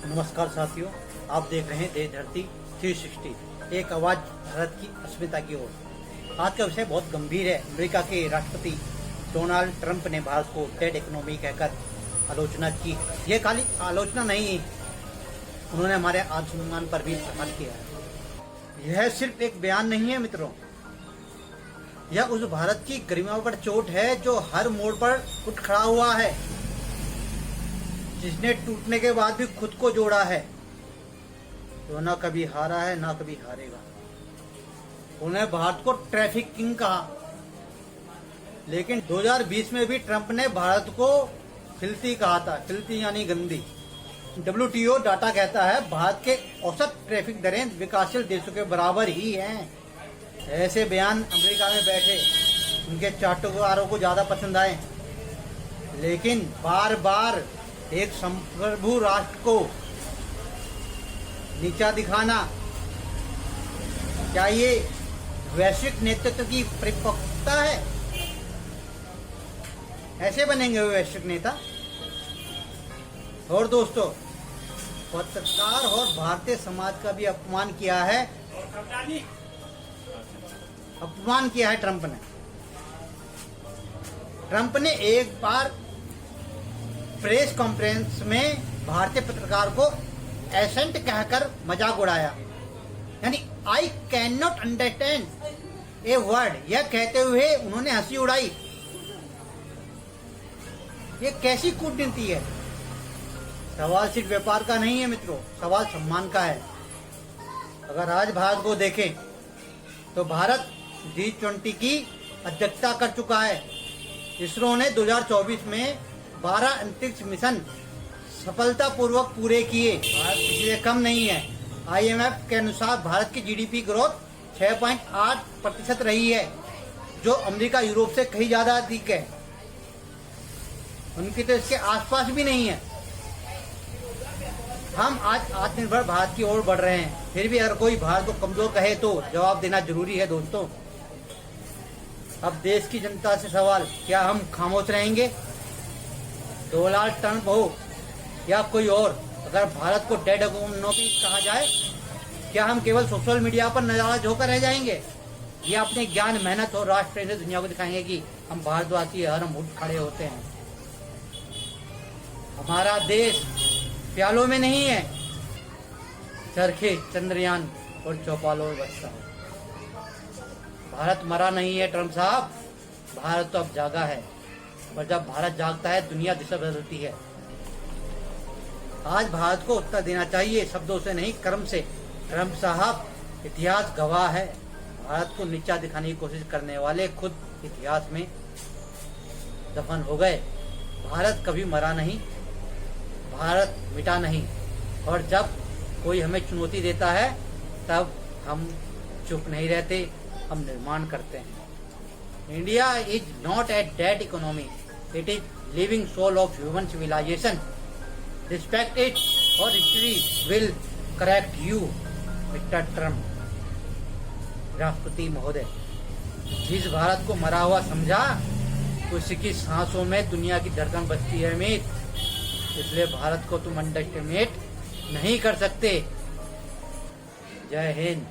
नमस्कार साथियों, आप देख रहे हैं देश धरती 360, एक आवाज भारत की अस्मिता की ओर। आज का विषय बहुत गंभीर है। अमेरिका के राष्ट्रपति डोनाल्ड ट्रंप ने भारत को डेड इकोनॉमी कहकर आलोचना की। ये खाली आलोचना नहीं, उन्होंने हमारे आत्मसम्मान पर भी प्रहार किया है। यह सिर्फ एक बयान नहीं है मित्रों, यह उस भारत की गरिमा पर चोट है जो हर मोड़ पर उठ खड़ा हुआ है, जिसने टूटने के बाद भी खुद को जोड़ा है, जो ना कभी हारा है ना कभी हारेगा। उन्हें भारत को ट्रैफिक किंग कहा, लेकिन 2020 में भी ट्रंप ने भारत को फिल्थी कहा था। फिल्थी यानी गंदी। WTO डाटा कहता है भारत के औसत ट्रैफिक दरें विकासशील देशों के बराबर ही हैं। ऐसे बयान अमेरिका में बैठे उनके चाटुकारों को ज्यादा पसंद आए, लेकिन बार बार एक संप्रभु राष्ट्र को नीचा दिखाना, क्या ये वैश्विक नेतृत्व की परिपक्वता है? ऐसे बनेंगे वे वैश्विक नेता? और दोस्तों, पत्रकार और भारतीय समाज का भी अपमान किया है ट्रंप ने एक बार प्रेस कॉन्फ्रेंस में भारतीय पत्रकार को एसेंट कहकर मजाक उड़ाया, यानी I can not understand a word, यह कहते हुए उन्होंने हंसी उड़ाई। ये कैसी कूटनीति है? सवाल सिर्फ व्यापार का नहीं है मित्रों, सवाल सम्मान का है। अगर आज भारत को देखें तो भारत G20 की अध्यक्षता कर चुका है। इसरो ने 2024 में 12 अंतरिक्ष मिशन सफलतापूर्वक पूरे किए। भारत इसलिए कम नहीं है। IMF के अनुसार भारत की GDP ग्रोथ 6.8% रही है, जो अमेरिका यूरोप से कहीं ज्यादा अधिक है। उनकी तो इसके आसपास भी नहीं है। हम आज आत्मनिर्भर भारत की ओर बढ़ रहे हैं, फिर भी अगर कोई भारत को कमजोर कहे तो जवाब देना जरूरी है दोस्तों। अब देश की जनता से सवाल, क्या हम खामोश रहेंगे? डोनाल्ड ट्रंप हो या कोई और, अगर भारत को डेड इकोनॉमी कहा जाए, क्या हम केवल सोशल मीडिया पर नाराज होकर रह जाएंगे, या अपने ज्ञान, मेहनत और राष्ट्र प्रेम से दुनिया को दिखाएंगे कि हम भारतवासी हर हम उठ खड़े होते हैं? हमारा देश प्यालों में नहीं है, चरखे, चंद्रयान और चौपालों में बसता है। भारत मरा नहीं है ट्रंप साहब, भारत तो अब जागा है, और जब भारत जागता है दुनिया दिशा बदलती है। आज भारत को उत्तर देना चाहिए, शब्दों से नहीं, कर्म से। ट्रंप साहब, इतिहास गवाह है, भारत को नीचा दिखाने की कोशिश करने वाले खुद इतिहास में दफन हो गए। भारत कभी मरा नहीं, भारत मिटा नहीं, और जब कोई हमें चुनौती देता है तब हम चुप नहीं रहते, हम निर्माण करते हैं। India is not a dead economy, it is living soul of human civilization. Respect it or history will correct you, Mr. Trump. राष्ट्रपति महोदय, जिस भारत को मरा हुआ समझा, उसकी सांसों में दुनिया की धड़कन बजती है अमित, इसलिए भारत को तुम अंडरएस्टिमेट नहीं कर सकते। जय हिंद।